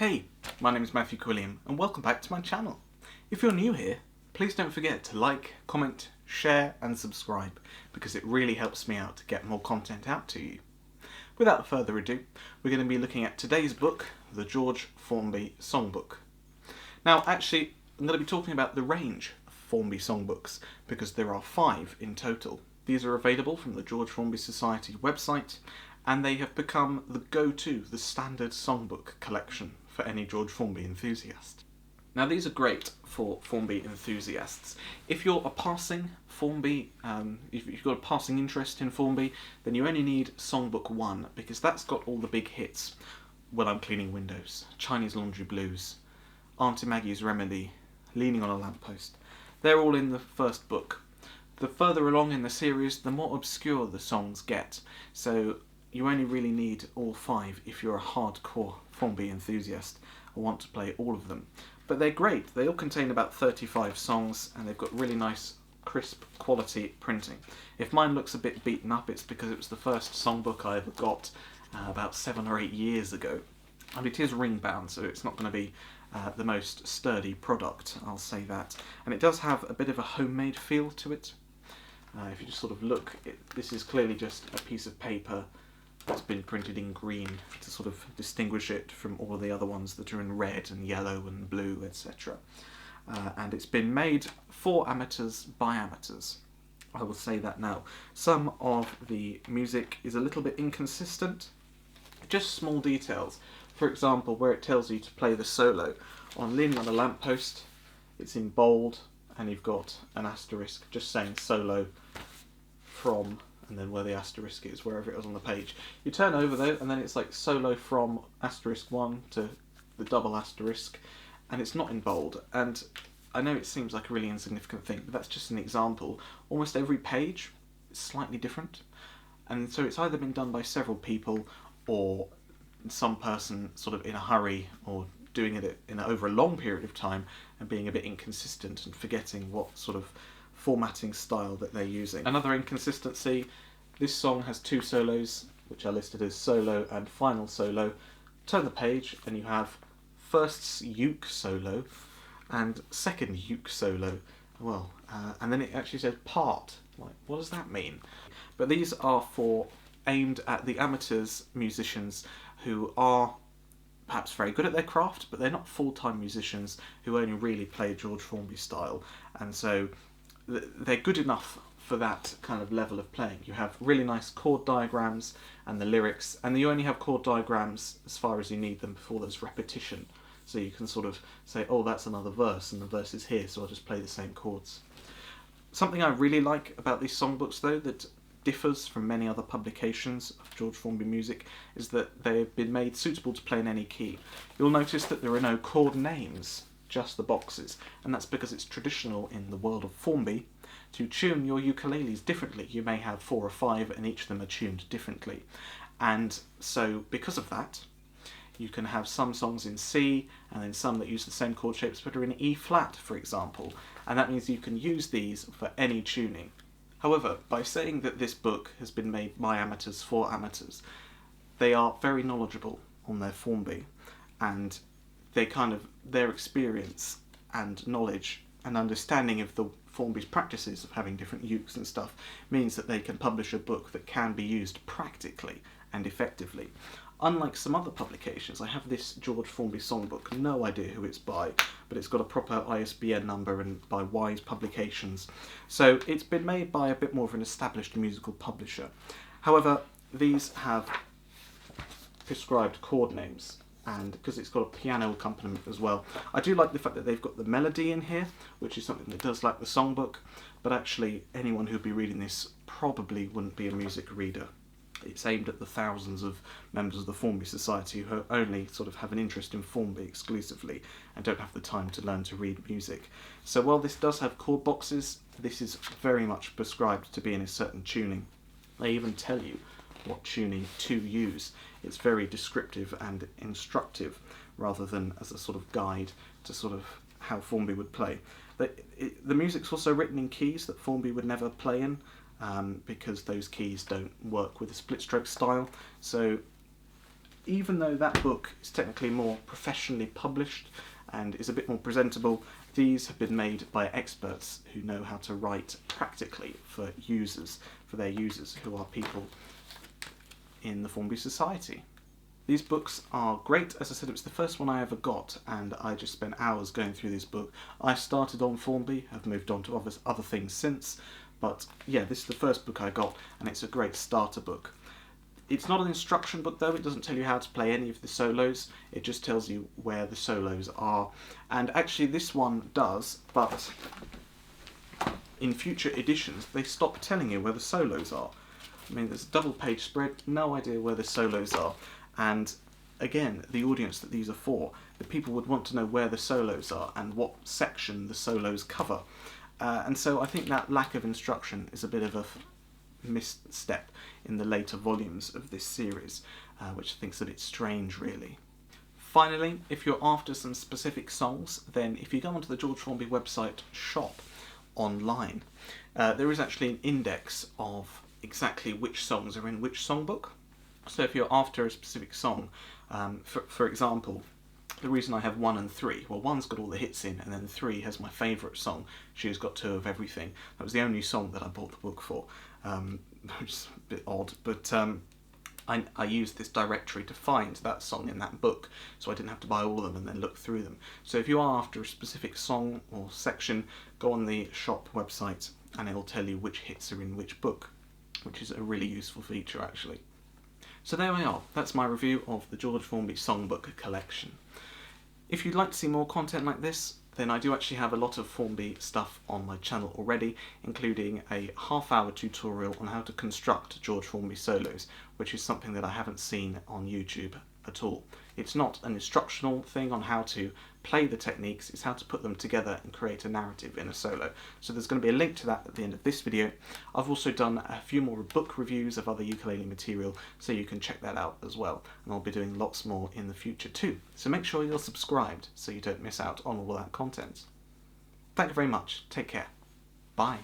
Hey, my name is Matthew Quilliam and welcome back to my channel. If you're new here, please don't forget to like, comment, share and subscribe because it really helps me out to get more content out to you. Without further ado, we're going to be looking at today's book, the George Formby Songbook. Now actually, I'm going to be talking about the range of Formby songbooks because there are 5 in total. These are available from the George Formby Society website and they have become the go-to, the standard songbook collection for any George Formby enthusiast. Now these are great for Formby enthusiasts. If you're a passing Formby, if you've got a passing interest in Formby, then you only need Songbook 1 because that's got all the big hits. When I'm Cleaning Windows, Chinese Laundry Blues, Auntie Maggie's Remedy, Leaning on a Lamppost. They're all in the first book. The further along in the series, the more obscure the songs get. So you only really need all 5 if you're a hardcore Formby enthusiast or want to play all of them. But they're great. They all contain about 35 songs and they've got really nice, crisp quality printing. If mine looks a bit beaten up, it's because it was the first songbook I ever got about 7 or 8 years ago. And it is ring bound, so it's not going to be the most sturdy product, I'll say that. And it does have a bit of a homemade feel to it. If you just sort of look, this is clearly just a piece of paper that's been printed in green to sort of distinguish it from all the other ones that are in red and yellow and blue, etc. And it's been made for amateurs by amateurs. I will say that now. Some of the music is a little bit inconsistent, just small details. For example, where it tells you to play the solo on Leaning on a Lamppost, it's in bold and you've got an asterisk just saying solo from, and then where the asterisk is, wherever it was on the page. You turn over though, and then it's like solo from asterisk 1 to the double asterisk, and it's not in bold. And I know it seems like a really insignificant thing, but that's just an example. Almost every page is slightly different, and so it's either been done by several people or some person sort of in a hurry or doing it over a long period of time and being a bit inconsistent and forgetting what sort of formatting style that they're using. Another inconsistency, this song has 2 solos which are listed as solo and final solo. Turn the page and you have first uke solo and second uke solo. Well, and then it actually says part. Like, what does that mean? But these are aimed at the amateurs musicians who are perhaps very good at their craft, but they're not full-time musicians who only really play George Formby style, and so they're good enough for that kind of level of playing. You have really nice chord diagrams and the lyrics, and you only have chord diagrams as far as you need them before there's repetition. So you can sort of say, oh, that's another verse, and the verse is here, so I'll just play the same chords. Something I really like about these songbooks, though, that differs from many other publications of George Formby music, is that they've been made suitable to play in any key. You'll notice that there are no chord names, just the boxes, and that's because it's traditional in the world of Formby to tune your ukuleles differently. You may have 4 or 5 and each of them are tuned differently, and so because of that you can have some songs in C and then some that use the same chord shapes but are in E flat, for example, and that means you can use these for any tuning. However, by saying that this book has been made by amateurs for amateurs, they are very knowledgeable on their Formby, and their experience and knowledge and understanding of the Formby's practices of having different ukes and stuff means that they can publish a book that can be used practically and effectively. Unlike some other publications, I have this George Formby songbook, no idea who it's by, but it's got a proper ISBN number and by Wise Publications. So it's been made by a bit more of an established musical publisher. However, these have prescribed chord names, and because it's got a piano accompaniment as well. I do like the fact that they've got the melody in here, which is something that does like the songbook, but actually anyone who'd be reading this probably wouldn't be a music reader. It's aimed at the thousands of members of the Formby Society who only sort of have an interest in Formby exclusively and don't have the time to learn to read music. So while this does have chord boxes, this is very much prescribed to be in a certain tuning. They even tell you what tuning to use. It's very descriptive and instructive rather than as a sort of guide to sort of how Formby would play. The music's also written in keys that Formby would never play in, because those keys don't work with the split stroke style. So even though that book is technically more professionally published and is a bit more presentable, these have been made by experts who know how to write practically for their users, who are people in the Formby Society. These books are great. As I said, it was the first one I ever got, and I just spent hours going through this book. I started on Formby, have moved on to other things since, but yeah, this is the first book I got, and it's a great starter book. It's not an instruction book though, it doesn't tell you how to play any of the solos, it just tells you where the solos are. And actually this one does, but in future editions they stop telling you where the solos are. I mean, there's a double page spread, no idea where the solos are. And again, the audience that these are for, the people would want to know where the solos are and what section the solos cover. And so I think that lack of instruction is a bit of a misstep in the later volumes of this series, which I think is a bit strange really. Finally, if you're after some specific songs, then if you go onto the George Formby website shop online, there is actually an index of exactly which songs are in which songbook. So if you're after a specific song, for example, the reason I have 1 and 3, well, 1's got all the hits in, and then 3 has my favourite song, She's Got 2 of Everything. That was the only song that I bought the book for, which is a bit odd, but I used this directory to find that song in that book, so I didn't have to buy all of them and then look through them. So if you are after a specific song or section, go on the shop website and it'll tell you which hits are in which book, which is a really useful feature actually. So there we are, that's my review of the George Formby Songbook collection. If you'd like to see more content like this, then I do actually have a lot of Formby stuff on my channel already, including a half-hour tutorial on how to construct George Formby solos, which is something that I haven't seen on YouTube at all. It's not an instructional thing on how to play the techniques, it's how to put them together and create a narrative in a solo. So there's going to be a link to that at the end of this video. I've also done a few more book reviews of other ukulele material, so you can check that out as well. And I'll be doing lots more in the future too. So make sure you're subscribed so you don't miss out on all that content. Thank you very much. Take care. Bye.